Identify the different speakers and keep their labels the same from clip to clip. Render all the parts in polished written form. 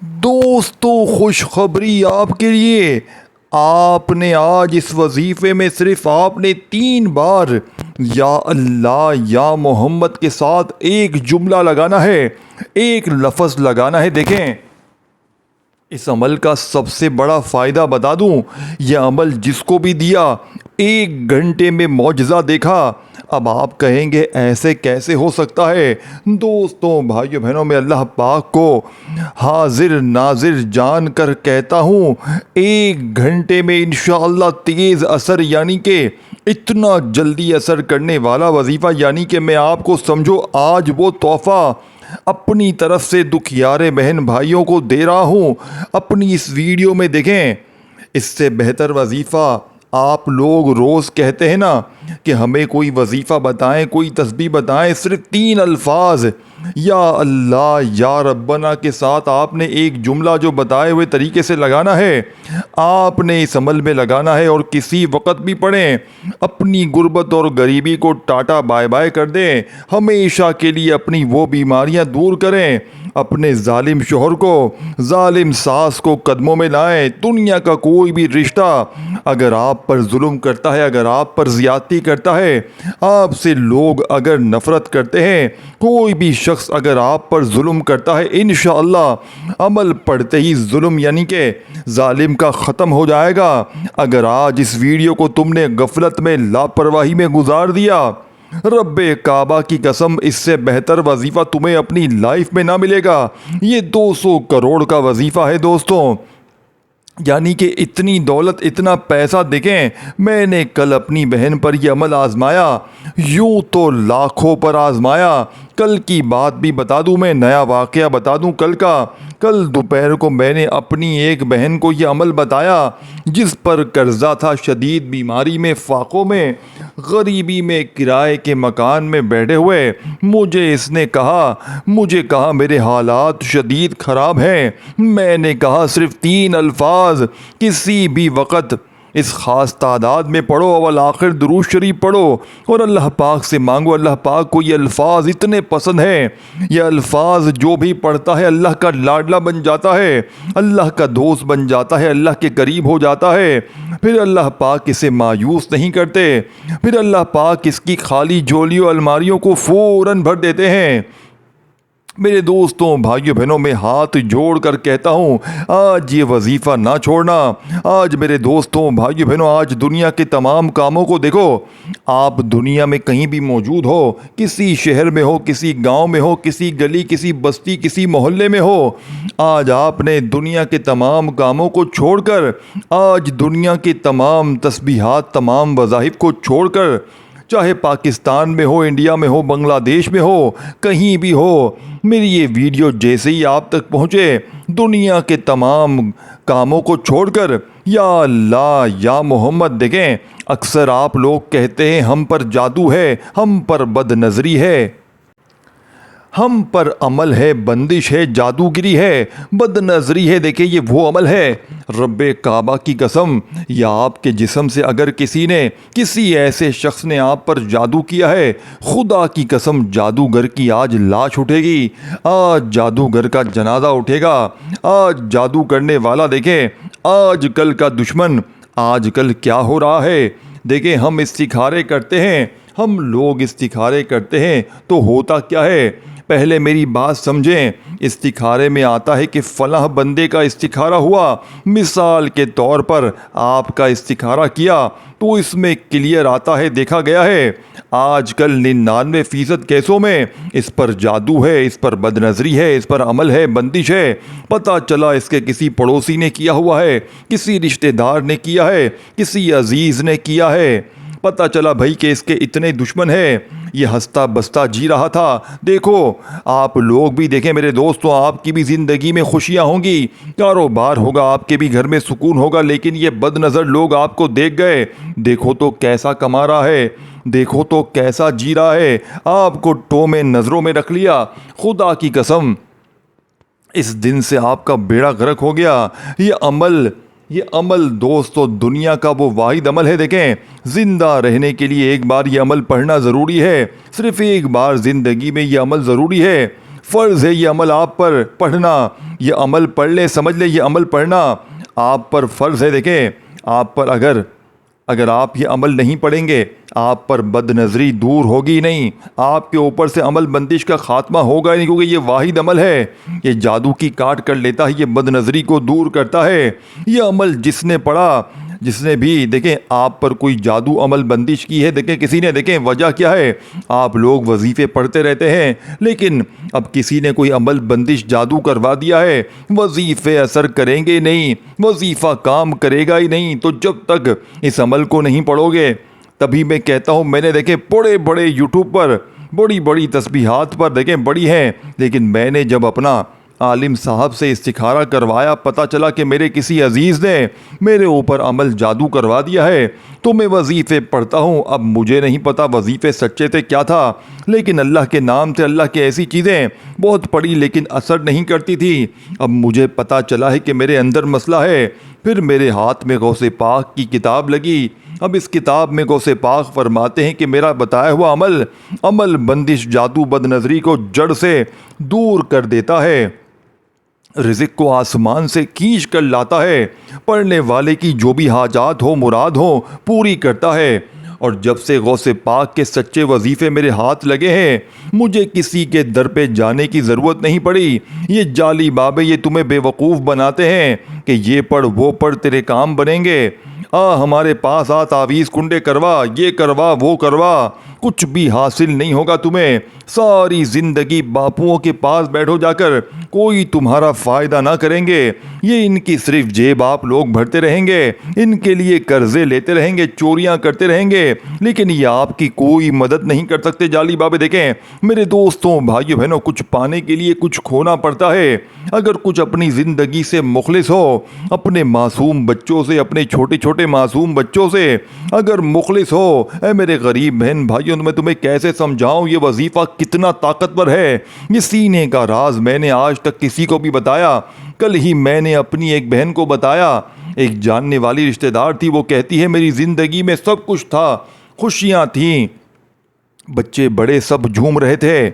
Speaker 1: दोस्तों, खुशखबरी आपके लिए। आपने आज इस वजीफ़े में सिर्फ आपने 3 बार या अल्लाह या मोहम्मद के साथ एक जुमला लगाना है, एक लफ्ज़ लगाना है। देखें, इस अमल का सबसे बड़ा फ़ायदा बता दूं, यह अमल जिसको भी दिया 1 घंटे में मौजज़ा देखा। अब आप कहेंगे ऐसे कैसे हो सकता है। दोस्तों, भाइयों बहनों, में अल्लाह पाक को हाजिर नाजिर जान कर कहता हूँ, 1 घंटे में इंशाअल्लाह तेज़ असर, यानी कि इतना जल्दी असर करने वाला वजीफ़ा, यानी कि मैं आपको समझो आज वो तोहफ़ा अपनी तरफ से दुखियारे बहन भाइयों को दे रहा हूँ। अपनी इस वीडियो में देखें, इससे बेहतर वजीफ़ा आप लोग रोज़ कहते हैं ना कि हमें कोई वजीफ़ा बताएं, कोई तस्बीह बताएं, सिर्फ 3 अल्फाज या अल्लाह या रब्बना के साथ आपने एक जुमला जो बताए हुए तरीके से लगाना है, आपने इस अमल में लगाना है। और किसी वक़्त भी पढ़ें, अपनी गुर्बत और गरीबी को टाटा बाय बाय कर दें, हमेशा के लिए अपनी वो बीमारियां दूर करें, अपने जालिम शोहर को, जालिम सास को कदमों में लाएं। दुनिया का कोई भी रिश्ता अगर आप पर जुल्म करता है, अगर आप पर ज़्यादती करता है, आपसे लोग अगर नफ़रत करते हैं, कोई भी शख्स अगर आप पर जुल्म करता है, इंशाअल्लाह अमल पढ़ते ही जुल्म यानी कि जालिम का ख़त्म हो जाएगा। अगर आज इस वीडियो को तुमने गफलत में, लापरवाही में गुजार दिया, रब्बे काबा की कसम, इससे बेहतर वजीफ़ा तुम्हें अपनी लाइफ में ना मिलेगा। ये 200 करोड़ का वजीफ़ा है दोस्तों, यानी कि इतनी दौलत, इतना पैसा। देखें, मैंने कल अपनी बहन पर यह अमल आजमाया, यूँ तो लाखों पर आजमाया। कल की बात भी बता दूं, मैं नया वाक़या बता दूं कल का। कल दोपहर को मैंने अपनी एक बहन को यह अमल बताया जिस पर कर्जा था, शदीद बीमारी में, फाकों में, गरीबी में, किराए के मकान में बैठे हुए। मुझे कहा मेरे हालात शदीद ख़राब हैं। मैंने कहा सिर्फ 3 अल्फाज किसी भी वक़्त इस ख़ास तादाद में पढ़ो, अव्वल आखिर दुरूद शरीफ पढ़ो और अल्लाह पाक से मांगो। अल्लाह पाक को ये अल्फाज इतने पसंद हैं, ये अल्फाज जो भी पढ़ता है अल्लाह का लाडला बन जाता है, अल्लाह का दोस्त बन जाता है, अल्लाह के करीब हो जाता है। फिर अल्लाह पाक इसे मायूस नहीं करते, फिर अल्लाह पाक इसकी खाली झोलियों, अलमारियों को फ़ौरन भर देते हैं। मेरे दोस्तों, भाइयों बहनों, में हाथ जोड़ कर कहता हूँ, आज ये वजीफ़ा ना छोड़ना। आज मेरे दोस्तों, भाइयों बहनों, आज दुनिया के तमाम कामों को देखो। आप दुनिया में कहीं भी मौजूद हो, किसी शहर में हो, किसी गांव में हो, किसी गली, किसी बस्ती, किसी मोहल्ले में हो, आज आपने दुनिया के तमाम कामों को छोड़कर, आज दुनिया के तमाम तस्बीहात, तमाम वज़ाइफ को छोड़कर, चाहे पाकिस्तान में हो, इंडिया में हो, बांग्लादेश में हो, कहीं भी हो, मेरी ये वीडियो जैसे ही आप तक पहुँचे, दुनिया के तमाम कामों को छोड़कर या अल्लाह या मोहम्मद। देखें, अक्सर आप लोग कहते हैं हम पर जादू है, हम पर बदनज़री है, हम पर अमल है, बंदिश है, जादूगिरी है, बदनज़री है। देखिए, ये वो अमल है, रब्बे काबा की कसम, या आपके जिस्म से अगर किसी ऐसे शख्स ने आप पर जादू किया है, खुदा की कसम, जादूगर की आज लाश उठेगी, आज जादूगर का जनाजा उठेगा, आज जादू करने वाला। देखें, आज कल का दुश्मन, आज कल क्या हो रहा है। देखें, हम इस्तिखारे करते हैं, हम लोग इस्तिखारे करते हैं, तो होता क्या है, पहले मेरी बात समझें। इस्तिखारे में आता है कि फ़लाँ बंदे का इस्तिखारा हुआ, मिसाल के तौर पर आपका इस्तिखारा किया, तो इसमें क्लियर आता है, देखा गया है आजकल 99% केसों में इस पर जादू है, इस पर बदनज़री है, इस पर अमल है, बंदिश है। पता चला इसके किसी पड़ोसी ने किया हुआ है, किसी रिश्तेदार ने किया है, किसी अजीज़ ने किया है। पता चला भाई कि इसके इतने दुश्मन हैं, ये हंसता बसता जी रहा था। देखो, आप लोग भी देखें मेरे दोस्तों, आपकी भी ज़िंदगी में खुशियाँ होंगी, कारोबार होगा, आपके भी घर में सुकून होगा, लेकिन ये बदनज़र लोग आपको देख गए, देखो तो कैसा कमा रहा है, देखो तो कैसा जी रहा है, आपको टो में नज़रों में रख लिया। खुदा की कसम, इस दिन से आपका बेड़ा गर्क हो गया। ये अमल दोस्तों दुनिया का वो वाहिद अमल है। देखें, ज़िंदा रहने के लिए एक बार ये अमल पढ़ना ज़रूरी है, सिर्फ़ एक बार ज़िंदगी में ये अमल ज़रूरी है। फ़र्ज़ है ये अमल आप पर पढ़ना, ये अमल पढ़ ले, समझ ले, ये अमल पढ़ना आप पर फ़र्ज़ है। देखें, आप पर अगर आप ये अमल नहीं पढ़ेंगे, आप पर बदनज़री दूर होगी नहीं, आपके ऊपर से अमल बंदिश का ख़ात्मा होगा ही नहीं, क्योंकि ये वाहिद अमल है, ये जादू की काट कर लेता है, ये बदनज़री को दूर करता है। ये अमल जिसने पढ़ा, जिसने भी देखें आप पर कोई जादू अमल बंदिश की है, देखें किसी ने, देखें वजह क्या है, आप लोग वजीफ़े पढ़ते रहते हैं, लेकिन अब किसी ने कोई अमल बंदिश जादू करवा दिया है, वजीफ़े असर करेंगे नहीं, वजीफ़ा काम करेगा ही नहीं। तो जब तक इस अमल को नहीं पढ़ोगे, तभी मैं कहता हूँ, मैंने देखे बड़े बड़े यूट्यूब पर बड़ी बड़ी तस्बीहात पर देखें बड़ी हैं, लेकिन मैंने जब अपना आलिम साहब से इस्तिखारा करवाया, पता चला कि मेरे किसी अजीज़ ने मेरे ऊपर अमल जादू करवा दिया है। तो मैं वजीफ़े पढ़ता हूँ, अब मुझे नहीं पता वजीफ़े सच्चे थे क्या था, लेकिन अल्लाह के नाम से अल्लाह की ऐसी चीज़ें बहुत पढ़ी लेकिन असर नहीं करती थी। अब मुझे पता चला है कि मेरे अंदर मसला है। फिर मेरे हाथ में गौसे पाक की किताब लगी। अब इस किताब में गौसे पाक फरमाते हैं कि मेरा बताया हुआ अमल बंदिश जादू बदनज़री को जड़ से दूर कर देता है, रिज़्क़ को आसमान से खींच कर लाता है, पढ़ने वाले की जो भी हाजात हो मुराद हो पूरी करता है। और जब से गौसे पाक के सच्चे वजीफ़े मेरे हाथ लगे हैं, मुझे किसी के दर पे जाने की ज़रूरत नहीं पड़ी। ये जाली बाबे ये तुम्हें बेवकूफ़ बनाते हैं कि ये पढ़ वो पढ़ तेरे काम बनेंगे, हमारे पास आ तावीज़ कुंडे करवा, ये करवा वो करवा, कुछ भी हासिल नहीं होगा तुम्हें। सारी ज़िंदगी बापुओं के पास बैठो जाकर, कोई तुम्हारा फ़ायदा ना करेंगे। ये इनकी सिर्फ जेब आप लोग भरते रहेंगे, इनके लिए कर्ज़े लेते रहेंगे, चोरियां करते रहेंगे, लेकिन ये आपकी कोई मदद नहीं कर सकते। जाली बाबे देखें मेरे दोस्तों भाइयों बहनों, कुछ पाने के लिए कुछ खोना पड़ता है। अगर कुछ अपनी ज़िंदगी से मुखलिस हो, अपने मासूम बच्चों से, अपने छोटे छोटे मासूम बच्चों से अगर मुखलिस हो, ऐ मेरे गरीब बहन भाइयों, मैं तुम्हें कैसे समझाऊं ये वजीफ़ा कितना ताकतवर है। ये सीने का राज मैंने आज तक किसी को भी बताया। कल ही मैंने अपनी एक बहन को बताया, एक जानने वाली रिश्तेदार थी, वो कहती है मेरी ज़िंदगी में सब कुछ था, खुशियाँ थीं, बच्चे बड़े सब झूम रहे थे,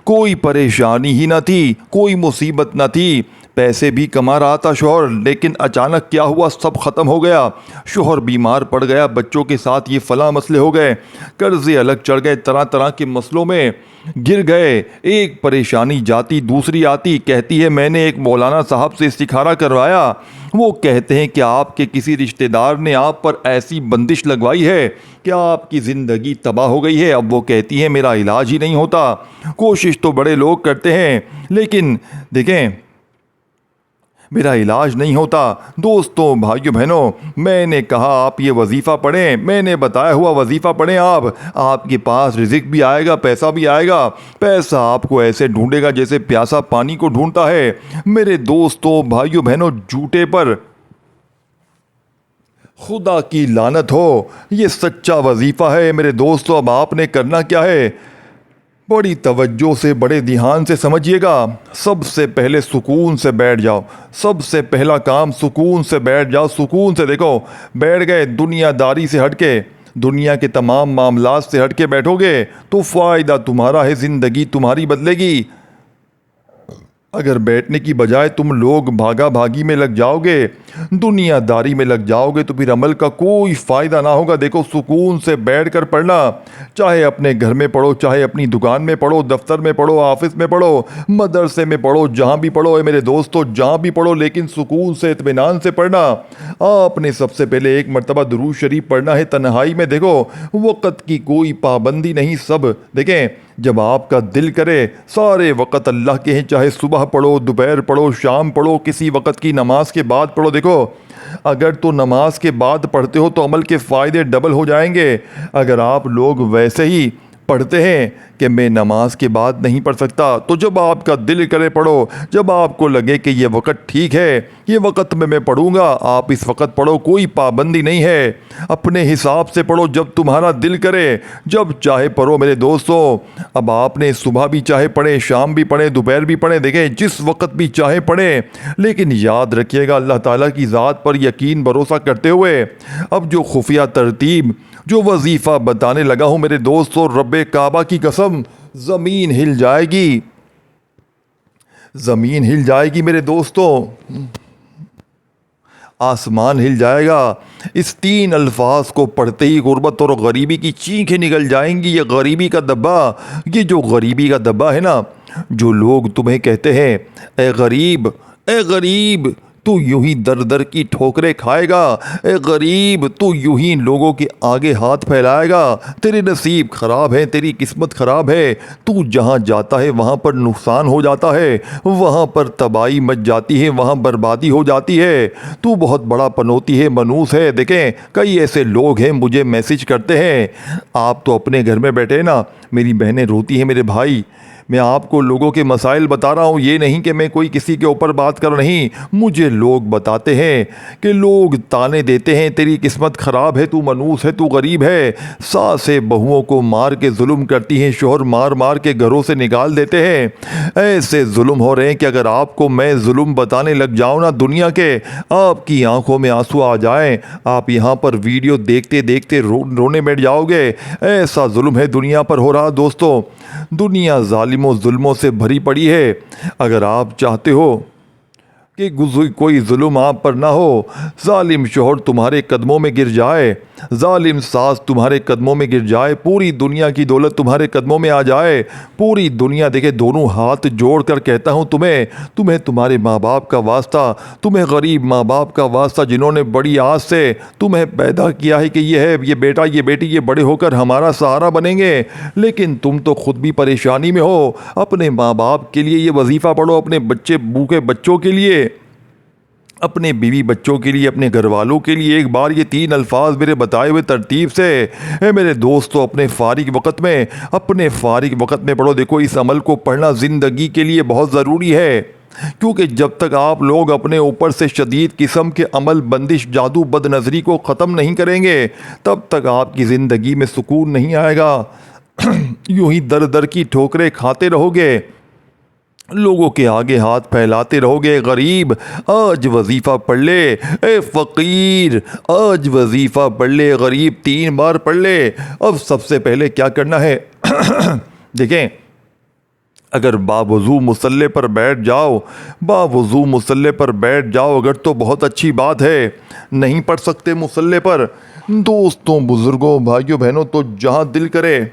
Speaker 1: कोई परेशानी ही ना थी, कोई मुसीबत ना थी, पैसे भी कमा रहा था शोहर, लेकिन अचानक क्या हुआ, सब ख़त्म हो गया। शोहर बीमार पड़ गया, बच्चों के साथ ये फला मसले हो गए, कर्ज़े अलग चढ़ गए, तरह तरह के मसलों में गिर गए। एक परेशानी जाती दूसरी आती। कहती है मैंने एक मौलाना साहब से इस्तिखारा करवाया, वो कहते हैं कि आपके किसी रिश्तेदार ने आप पर ऐसी बंदिश लगवाई है कि आपकी ज़िंदगी तबाह हो गई है। अब वो कहती है मेरा इलाज ही नहीं होता। कोशिश तो बड़े लोग करते हैं, लेकिन देखें मेरा इलाज नहीं होता। दोस्तों भाइयों बहनों, मैंने कहा आप ये वजीफ़ा पढ़ें, मैंने बताया हुआ वजीफ़ा पढ़ें, आपके पास रिज़्क़ भी आएगा, पैसा भी आएगा। पैसा आपको ऐसे ढूंढेगा जैसे प्यासा पानी को ढूंढता है। मेरे दोस्तों भाइयों बहनों, झूठे पर खुदा की लानत हो, ये सच्चा वजीफ़ा है मेरे दोस्तों। अब आपने करना क्या है, बड़ी तवज्जो से, बड़े ध्यान से समझिएगा। सबसे पहले सुकून से बैठ जाओ, सबसे पहला काम सुकून से बैठ जाओ। सुकून से देखो, बैठ गए, दुनियादारी से हटके, दुनिया के तमाम मामलात से हटके बैठोगे तो फ़ायदा तुम्हारा है, ज़िंदगी तुम्हारी बदलेगी। अगर बैठने की बजाय तुम लोग भागा भागी में लग जाओगे, दुनियादारी में लग जाओगे, तो फिर अमल का कोई फ़ायदा ना होगा। देखो सुकून से बैठ कर पढ़ना, चाहे अपने घर में पढ़ो, चाहे अपनी दुकान में पढ़ो, दफ्तर में पढ़ो, ऑफिस में पढ़ो, मदरसे में पढ़ो, जहाँ भी पढ़ो मेरे दोस्तों, जहाँ भी पढ़ो, लेकिन सुकून से इत्मीनान से पढ़ना। आपने सबसे पहले एक मरतबा दुरूद शरीफ पढ़ना है तन्हाई में। देखो वक़्त की कोई पाबंदी नहीं, सब देखें जब आपका दिल करे सारे वक़्त अल्लाह के हैं, चाहे सुबह पढ़ो, दोपहर पढ़ो, शाम पढ़ो, किसी वक़्त की नमाज के बाद पढ़ो। देखो अगर तो नमाज के बाद पढ़ते हो तो अमल के फ़ायदे डबल हो जाएंगे। अगर आप लोग वैसे ही पढ़ते हैं कि मैं नमाज के बाद नहीं पढ़ सकता, तो जब आपका दिल करे पढ़ो, जब आपको लगे कि ये वक़्त ठीक है, ये वक़्त में मैं पढ़ूंगा, आप इस वक़्त पढ़ो, कोई पाबंदी नहीं है। अपने हिसाब से पढ़ो, जब तुम्हारा दिल करे, जब चाहे पढ़ो मेरे दोस्तों। अब आपने सुबह भी चाहे पढ़े, शाम भी पढ़े, दोपहर भी पढ़े, देखें जिस वक़्त भी चाहे पढ़े, लेकिन याद रखिएगा अल्लाह ताला की ज़ात पर यकीन भरोसा करते हुए। अब जो खुफिया तरतीब, जो वजीफ़ा बताने लगा हूँ मेरे दोस्तों, रब्बे काबा की कसम ज़मीन हिल जाएगी। ज़मीन हिल जाएगी मेरे दोस्तों, आसमान हिल जाएगा। इस 3 अल्फाज को पढ़ते ही गुर्बत और गरीबी की चीखें निकल जाएंगी। ये गरीबी का दब्बा, ये जो गरीबी का दब्बा है ना, जो लोग तुम्हें कहते हैं ए गरीब तू यूं ही दर दर की ठोकरें खाएगा, ए गरीब तू यूं ही लोगों के आगे हाथ फैलाएगा, तेरे नसीब खराब है, तेरी किस्मत खराब है, तू जहाँ जाता है वहाँ पर नुकसान हो जाता है, वहाँ पर तबाही मच जाती है, वहाँ बर्बादी हो जाती है, तू बहुत बड़ा पनौती है, मनूस है। देखें, कई ऐसे लोग हैं मुझे मैसेज करते हैं, आप तो अपने घर में बैठे ना, मेरी बहनें रोती हैं, मेरे भाई, मैं आपको लोगों के मसाइल बता रहा हूँ, ये नहीं कि मैं कोई किसी के ऊपर बात कर नहीं। मुझे लोग बताते हैं कि लोग ताने देते हैं, तेरी किस्मत ख़राब है, तू मनूस है, तू गरीब है। सासें बहुओं को मार के जुल्म करती हैं, शोहर मार मार के घरों से निकाल देते हैं। ऐसे जुल्म हो रहे हैं कि अगर आपको मैं जुल्म बताने लग जाऊँ ना दुनिया के, आपकी आंखों में आंसू आ जाएं, आप यहाँ पर वीडियो देखते देखते रोने बैठ जाओगे। ऐसा जुल्म है दुनिया पर हो रहा दोस्तों। दुनिया जालिमों जुल्मों से भरी पड़ी है। अगर आप चाहते हो कि कोई जुल्म आप पर ना हो, जालिम शोहर तुम्हारे कदमों में गिर जाए, जालिम सास तुम्हारे कदमों में गिर जाए, पूरी दुनिया की दौलत तुम्हारे कदमों में आ जाए, पूरी दुनिया देखे, दोनों हाथ जोड़ कर कहता हूँ तुम्हें तुम्हारे माँ बाप का वास्ता, तुम्हें गरीब माँ बाप का वास्ता, जिन्होंने बड़ी आस से तुम्हें पैदा किया है कि ये बेटा ये बेटी ये बड़े होकर हमारा सहारा बनेंगे, लेकिन तुम तो खुद भी परेशानी में हो। अपने माँ बाप के लिए ये वजीफ़ा पढ़ो, अपने भूखे बच्चों के लिए, अपने बीवी बच्चों के लिए, अपने घर वालों के लिए एक बार ये 3 अल्फाज मेरे बताए हुए तरतीब से मेरे दोस्तों अपने फारिग वक़्त में पढ़ो। देखो, इस अमल को पढ़ना ज़िंदगी के लिए बहुत ज़रूरी है, क्योंकि जब तक आप लोग अपने ऊपर से शदीद किस्म के अमल, बंदिश, जादू, बदनज़री को ख़त्म नहीं करेंगे, तब तक आपकी ज़िंदगी में सुकून नहीं आएगा। यूं ही दर दर की ठोकरें खाते रहोगे, लोगों के आगे हाथ फैलाते रहोगे। गरीब आज वजीफ़ा पढ़ ले, ए फ़कीर आज वजीफ़ा पढ़ ले, गरीब 3 बार पढ़ ले। अब सबसे पहले क्या करना है देखें, अगर बावुज़ू मुसल्ले पर बैठ जाओ अगर, तो बहुत अच्छी बात है। नहीं पढ़ सकते मुसल्ले पर, दोस्तों, बुज़ुर्गों, भाइयों, बहनों, तो जहाँ दिल करे,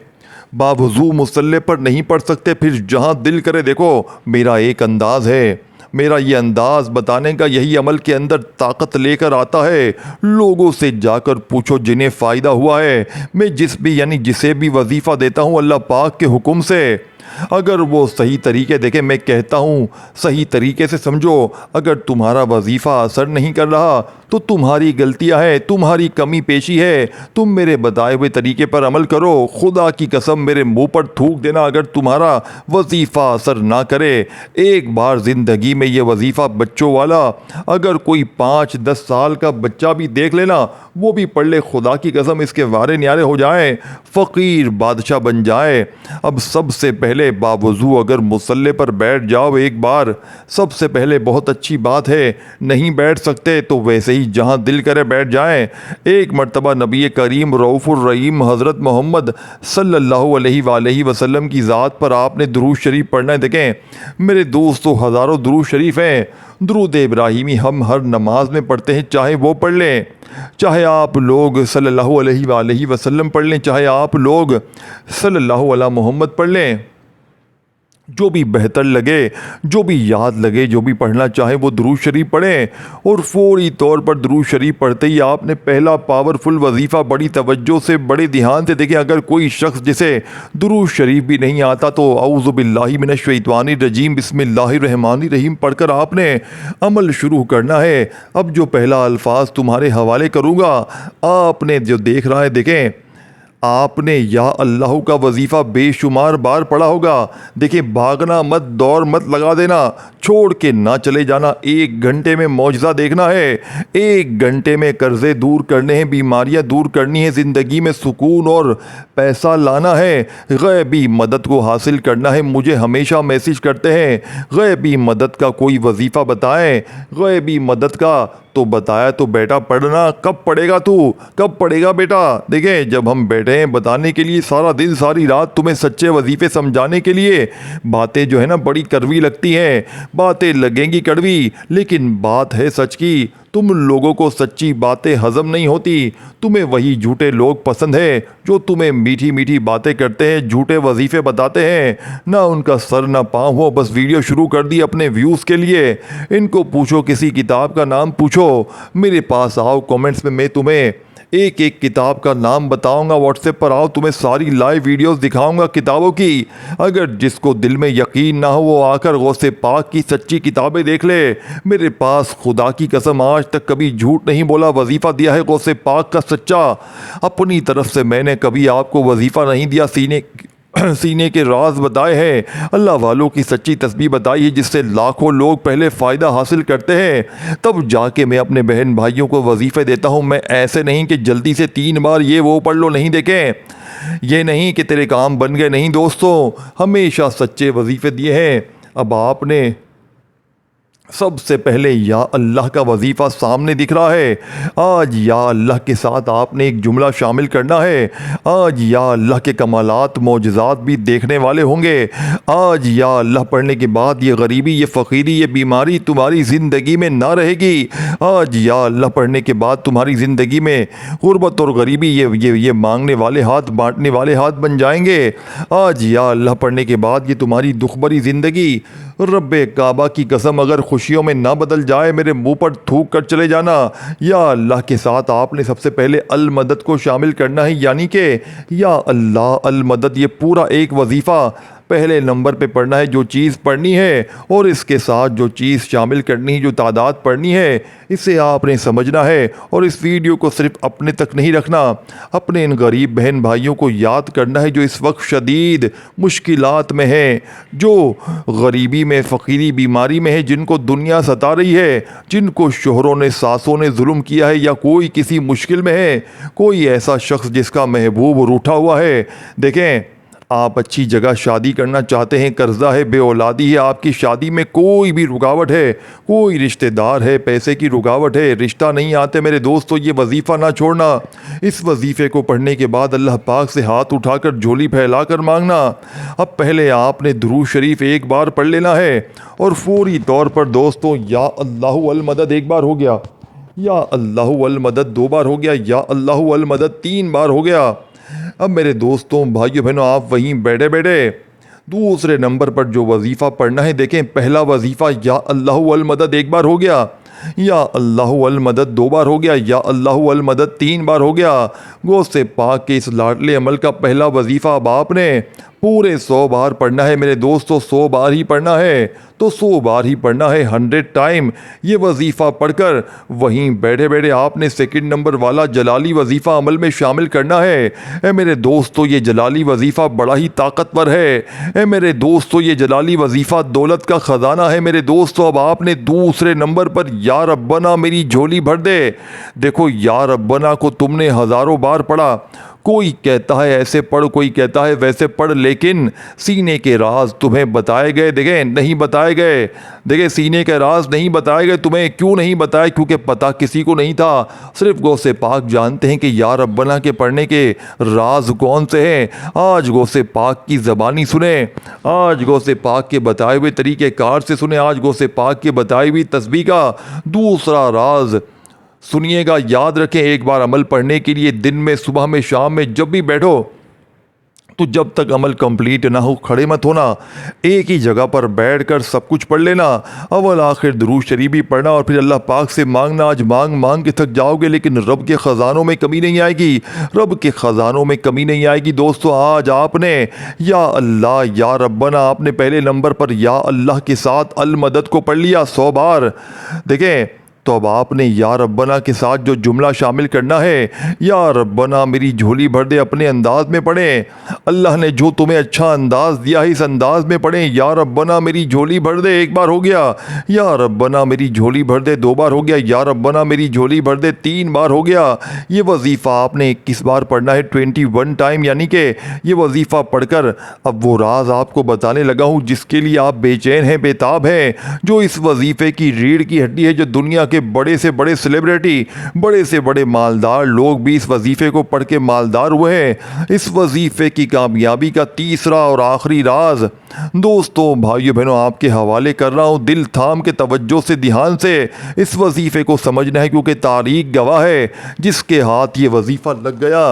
Speaker 1: बावुज़ू मुसल्ले पर नहीं पढ़ सकते, फिर जहाँ दिल करे। देखो, मेरा एक अंदाज़ है, मेरा ये अंदाज़ बताने का, यही अमल के अंदर ताकत लेकर आता है। लोगों से जाकर पूछो जिन्हें फ़ायदा हुआ है। मैं जिसे भी वजीफ़ा देता हूँ अल्लाह पाक के हुक्म से, अगर वो सही तरीके, देखें मैं कहता हूँ सही तरीके से समझो, अगर तुम्हारा वजीफ़ा असर नहीं कर रहा तो तुम्हारी गलतियाँ हैं, तुम्हारी कमी पेशी है। तुम मेरे बताए हुए तरीके पर अमल करो। खुदा की कसम मेरे मुंह पर थूक देना अगर तुम्हारा वजीफ़ा असर ना करे। एक बार ज़िंदगी में ये वजीफ़ा बच्चों वाला अगर कोई 5-10 साल का बच्चा भी देख लेना, वो भी पढ़ ले, खुदा की कसम इसके वारे न्यारे हो जाए, फ़कीर बादशाह बन जाए। अब सबसे पहले बावुज़ू अगर मुसल्ले पर बैठ जाओ एक बार, सबसे पहले बहुत अच्छी बात है। नहीं बैठ सकते तो वैसे ही जहाँ दिल करे बैठ जाएं। एक मर्तबा नबी करीम रऊफ़ुर रहीम हज़रत मोहम्मद सल्लल्लाहु अलैहि वसल्लम की ज़ात पर आपने दुरूद शरीफ पढ़ना है। देखें मेरे दोस्तों, हज़ारों दुरूद शरीफ हैं। दुरूद इब्राहिमी हम हर नमाज में पढ़ते हैं, चाहे वो पढ़ लें, चाहे आप लोग सल्लल्लाहु अलैहि वसल्लम पढ़ लें, चाहे आप लोग सल्लल्लाहु अला मोहम्मद पढ़ लें, जो भी बेहतर लगे, जो भी याद लगे, जो भी पढ़ना चाहे वो दुरूद शरीफ पढ़ें। और फौरी तौर पर दुरूद शरीफ पढ़ते ही आपने पहला पावरफुल वजीफ़ा बड़ी तवज्जो से, बड़े ध्यान से देखें। अगर कोई शख्स जिसे दुरूद शरीफ भी नहीं आता तो औज़ु बिल्लाहि मिनश शैतानिर रजीम बिस्मिल्लाहिर रहमानिर रहीम पढ़कर आपने अमल शुरू करना है। अब जो पहला अल्फाज तुम्हारे हवाले करूँगा, आपने जो देख रहा है, देखें आपने या अल्लाह का वजीफ़ा बेशुमार बार पढ़ा होगा। देखिए, भागना मत, दौड़ मत लगा देना, छोड़ के ना चले जाना। 1 घंटे में मौजज़ा देखना है, 1 घंटे में कर्ज़े दूर करने हैं, बीमारियां दूर करनी है, ज़िंदगी में सुकून और पैसा लाना है, गैबी मदद को हासिल करना है। मुझे हमेशा मैसेज करते हैं गैबी मदद का कोई वजीफ़ा बताएं, गैबी मदद का तो बताया तो बेटा पढ़ना। कब पढ़ेगा तू, कब पढ़ेगा बेटा? देखें, जब हम बैठ बैठे हैं बताने के लिए, सारा दिन सारी रात तुम्हें सच्चे वजीफ़े समझाने के लिए। बातें जो है ना बड़ी कड़वी लगती हैं, बातें लगेंगी कड़वी, लेकिन बात है सच की। तुम लोगों को सच्ची बातें हजम नहीं होती। तुम्हें वही झूठे लोग पसंद है जो तुम्हें मीठी मीठी बातें करते हैं, झूठे वजीफ़े बताते हैं, ना उनका सर ना पाँव हो, बस वीडियो शुरू कर दी अपने व्यूज़ के लिए। इनको पूछो किसी किताब का नाम पूछो, मेरे पास आओ कमेंट्स में, मैं तुम्हें एक एक किताब का नाम बताऊंगा। व्हाट्सएप पर आओ, तुम्हें सारी लाइव वीडियोस दिखाऊंगा किताबों की। अगर जिसको दिल में यकीन ना हो वो आकर गौसे पाक की सच्ची किताबें देख ले। मेरे पास खुदा की कसम आज तक कभी झूठ नहीं बोला, वजीफ़ा दिया है गौसे पाक का सच्चा। अपनी तरफ से मैंने कभी आपको वजीफ़ा नहीं दिया, सीने के राज बताए हैं, अल्लाह वालों की सच्ची तस्बीह बताई है जिससे लाखों लोग पहले फ़ायदा हासिल करते हैं, तब जाके मैं अपने बहन भाइयों को वजीफ़े देता हूँ। मैं ऐसे नहीं कि जल्दी से 3 बार ये वो पढ़ लो, नहीं देखें, ये नहीं कि तेरे काम बन गए, नहीं दोस्तों, हमेशा सच्चे वजीफ़े दिए हैं। अब आपने सबसे पहले या अल्लाह का वजीफ़ा सामने दिख रहा है। आज या अल्लाह के साथ आपने एक जुमला शामिल करना है। आज या अल्लाह के कमालात मोजज़ात भी देखने वाले होंगे। आज या अल्लाह पढ़ने के बाद ये गरीबी, ये फ़कीरी, ये बीमारी तुम्हारी ज़िंदगी में ना रहेगी। आज या अल्लाह पढ़ने के बाद तुम्हारी ज़िंदगी में गुर्बत और गरीबी, ये मांगने वाले हाथ बांटने वाले हाथ बन जाएंगे। आज या अल्लाह पढ़ने के बाद ये तुम्हारी दुख भरी ज़िंदगी, रब्बे काबा की कसम, अगर खुशियों में ना बदल जाए मेरे मुंह पर थूक कर चले जाना। या अल्लाह के साथ आपने सबसे पहले अल मदद को शामिल करना है, यानी कि या अल्लाह अल मदद, ये पूरा एक वजीफ़ा पहले नंबर पे पढ़ना है। जो चीज़ पढ़नी है और इसके साथ जो चीज़ शामिल करनी है, जो तादाद पढ़नी है, इसे आपने समझना है। और इस वीडियो को सिर्फ अपने तक नहीं रखना, अपने इन गरीब बहन भाइयों को याद करना है जो इस वक्त शदीद मुश्किलात में हैं, जो गरीबी में, फ़कीरी, बीमारी में है, जिनको दुनिया सता रही है, जिनको शोहरों ने, सासों ने जुल्म किया है, या कोई किसी मुश्किल में है, कोई ऐसा शख्स जिसका महबूब रूठा हुआ है। देखें, आप अच्छी जगह शादी करना चाहते हैं, कर्जा है, बे औलादी है, आपकी शादी में कोई भी रुकावट है, कोई रिश्तेदार है, पैसे की रुकावट है, रिश्ता नहीं आते मेरे दोस्तों, ये वजीफ़ा ना छोड़ना। इस वजीफ़े को पढ़ने के बाद अल्लाह पाक से हाथ उठाकर झोली फैला कर मांगना। अब पहले आपने दुरूद शरीफ एक बार पढ़ लेना है और फौरी तौर पर दोस्तों या अल्लाहु अल मदद एक बार हो गया, या अल्लाहु अल मदद 2 बार हो गया, या अल्लाहु अल मदद 3 बार हो गया। अब मेरे दोस्तों, भाइयों बहनों, आप वहीं बैठे बैठे दूसरे नंबर पर जो वजीफ़ा पढ़ना है, देखें, पहला वजीफ़ा या अल्लाहु अल मदद 1 बार हो गया, या अल्लाहु अल मदद 2 बार हो गया, या अल्लाहु अल मदद 3 बार हो गया। गौसे पाक के इस लाडले अमल का पहला वजीफ़ा अब आपने पूरे 100 बार पढ़ना है मेरे दोस्तों, 100 बार ही पढ़ना है, तो 100 बार ही पढ़ना है, 100 टाइम। ये वजीफ़ा पढ़कर वहीं बैठे बैठे आपने सेकंड नंबर वाला जलाली वजीफ़ा अमल में शामिल करना है। ए मेरे दोस्तों, ये जलाली वजीफ़ा बड़ा ही ताकतवर है। ए मेरे दोस्तों, ये जलाली वजीफ़ा दौलत का ख़जाना है मेरे दोस्तों। अब आपने दूसरे नंबर पर या रब्बना मेरी झोली भर दे। देखो, या रब्बना को तुमने हज़ारों बार पढ़ा, कोई कहता है ऐसे पढ़, कोई कहता है वैसे पढ़, लेकिन सीने के राज तुम्हें बताए गए, देखें, नहीं बताए गए। देखें, सीने के राज नहीं बताए गए। तुम्हें क्यों नहीं बताए? क्योंकि पता किसी को नहीं था, सिर्फ गौसे पाक जानते हैं कि या रब्बना के पढ़ने के राज कौन से हैं। आज गौसे पाक की ज़बानी सुने, आज गौसे पाक के बताए हुए तरीक़ेकार से सुने, आज गौसे पाक के बताई हुई तस्बीह का दूसरा राज सुनिएगा। याद रखें, एक बार अमल पढ़ने के लिए दिन में, सुबह में, शाम में, जब भी बैठो, तो जब तक अमल कंप्लीट ना हो खड़े मत होना, एक ही जगह पर बैठकर सब कुछ पढ़ लेना। अव्वल आखिर दुरूद शरीफ भी पढ़ना और फिर अल्लाह पाक से मांगना। आज मांग मांग के थक जाओगे, लेकिन रब के ख़जानों में कमी नहीं आएगी, रब के ख़जानों में कमी नहीं आएगी। दोस्तों, आज आपने या अल्लाह या रब्बना, आपने पहले नंबर पर या अल्लाह के साथ अल मदद को पढ़ लिया 100 बार। देखें, तो अब आपने या रब्बना के साथ जो जुमला शामिल करना है, या रब्बना मेरी झोली भर दे, अपने अंदाज में पढ़ें। अल्लाह ने जो तुम्हें अच्छा अंदाज दिया है, इस अंदाज में पढ़ें। या रब्बना मेरी झोली भर दे 1 बार हो गया, या रब्बना मेरी झोली भर दे 2 बार हो गया, या रब्बना मेरी झोली भर दे 3 बार हो गया। ये वजीफ़ा आपने 21 बार पढ़ना है, 21 टाइम, यानी कि ये वजीफ़ा पढ़कर अब वो राज आपको बताने लगा हूँ जिसके लिए आप बेचैन हैं, बेताब हैं, जो इस वजीफ़े की रीढ़ की हड्डी है, जो दुनिया के बड़े से बड़े सेलिब्रिटी, बड़े से बड़े मालदार लोग भी इस वजीफ़े को पढ़ के मालदार हुए हैं। इस वजीफ़े की कामयाबी का तीसरा और आखिरी राज दोस्तों, भाइयों बहनों, आपके हवाले कर रहा हूँ। दिल थाम के तवज्जो से, ध्यान से इस वजीफ़े को समझना है, क्योंकि तारीख गवाह है जिसके हाथ ये वजीफ़ा लग गया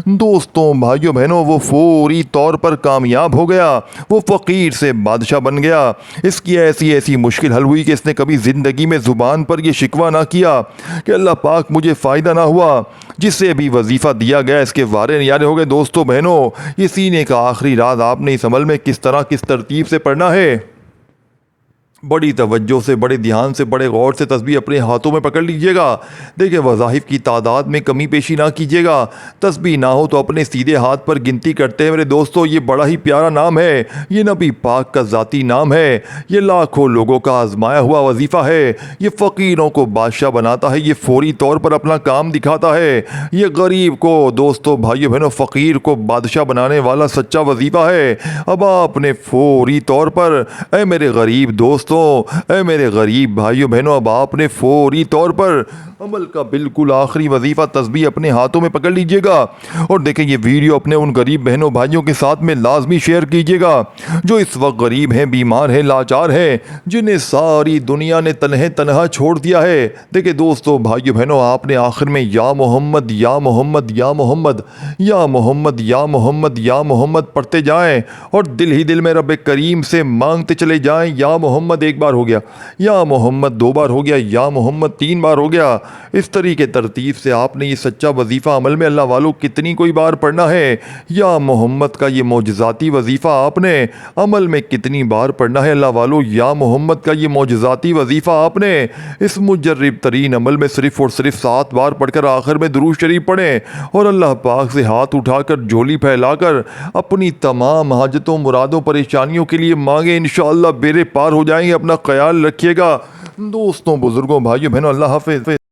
Speaker 1: दोस्तों, भाइयों बहनों, वो फौरी तौर पर कामयाब हो गया। वो फ़कीर से बादशाह बन गया। इसकी ऐसी ऐसी मुश्किल हल हुई कि इसने कभी ज़िंदगी में ज़ुबान पर यह शिकवा ना किया कि अल्लाह पाक मुझे फ़ायदा ना हुआ। जिसे भी वजीफ़ा दिया गया इसके वारे नियारे हो गए। दोस्तों बहनों, ये सीने का आखिरी राज आपने इस अमल में किस तरह किस तरतीब से पढ़ना है। बड़ी तवज्जो से, बड़े ध्यान से, बड़े गौर से तस्बीह अपने हाथों में पकड़ लीजिएगा। देखिए, वज़ाइफ की तादाद में कमी पेशी ना कीजिएगा। तस्बीह ना हो तो अपने सीधे हाथ पर गिनती करते हैं। मेरे दोस्तों, ये बड़ा ही प्यारा नाम है। ये नबी पाक का ज़ाती नाम है। ये लाखों लोगों का आजमाया हुआ वजीफ़ा है। ये फ़कीरों को बादशाह बनाता है। ये फौरी तौर पर अपना काम दिखाता है। ये गरीब को, दोस्तों, भाइयों बहनों, फ़कीर को बादशाह बनाने वाला सच्चा वजीफ़ा है। अब आपने फौरी तौर पर, ऐ मेरे गरीब दोस्तों, ऐ मेरे गरीब भाइयों बहनों, अब आपने फौरी तौर पर अमल का बिल्कुल आखिरी वजीफ़ा तस्बीह अपने हाथों में पकड़ लीजिएगा। और देखें, ये वीडियो अपने उन गरीब बहनों भाइयों के साथ में लाजमी शेयर कीजिएगा जो इस वक्त गरीब हैं, बीमार हैं, लाचार हैं, जिन्हें सारी दुनिया ने तन्हे तनहा छोड़ दिया है। देखिए दोस्तों, भाइयों बहनों, आपने आखिर में या मोहम्मद या मोहम्मद या मोहम्मद या मोहम्मद या मोहम्मद या मोहम्मद पढ़ते जाएं और दिल ही दिल में रब करीम से मांगते चले जाएं। या मोहम्मद एक बार हो गया, या मोहम्मद दो बार हो गया, या मोहम्मद तीन बार हो गया। इस तरीके तरतीब से आपने ये सच्चा वजीफ़ा अमल में अल्लाह वालों कितनी कोई बार पढ़ना है। या मोहम्मद का ये मौजज़ाती वजीफ़ा आपने अमल में कितनी बार पढ़ना है अल्लाह वालों। या मोहम्मद का ये मौजज़ाती वजीफ़ा आपने इस मुजर्रिब तरीन अमल में सिर्फ़ और सिर्फ 7 बार पढ़कर आखिर में दुरूद शरीफ पढ़ें और अल्लाह पाक से हाथ उठाकर, झोली फैलाकर अपनी तमाम हाजतों, मुरादों, परेशानियों के लिए मांगे। इंशाअल्लाह बेड़े पार हो जाएंगे। अपना ख्याल रखिएगा दोस्तों, बुजुर्गों, भाइयों बहनों, अल्लाह हाफ़िज़।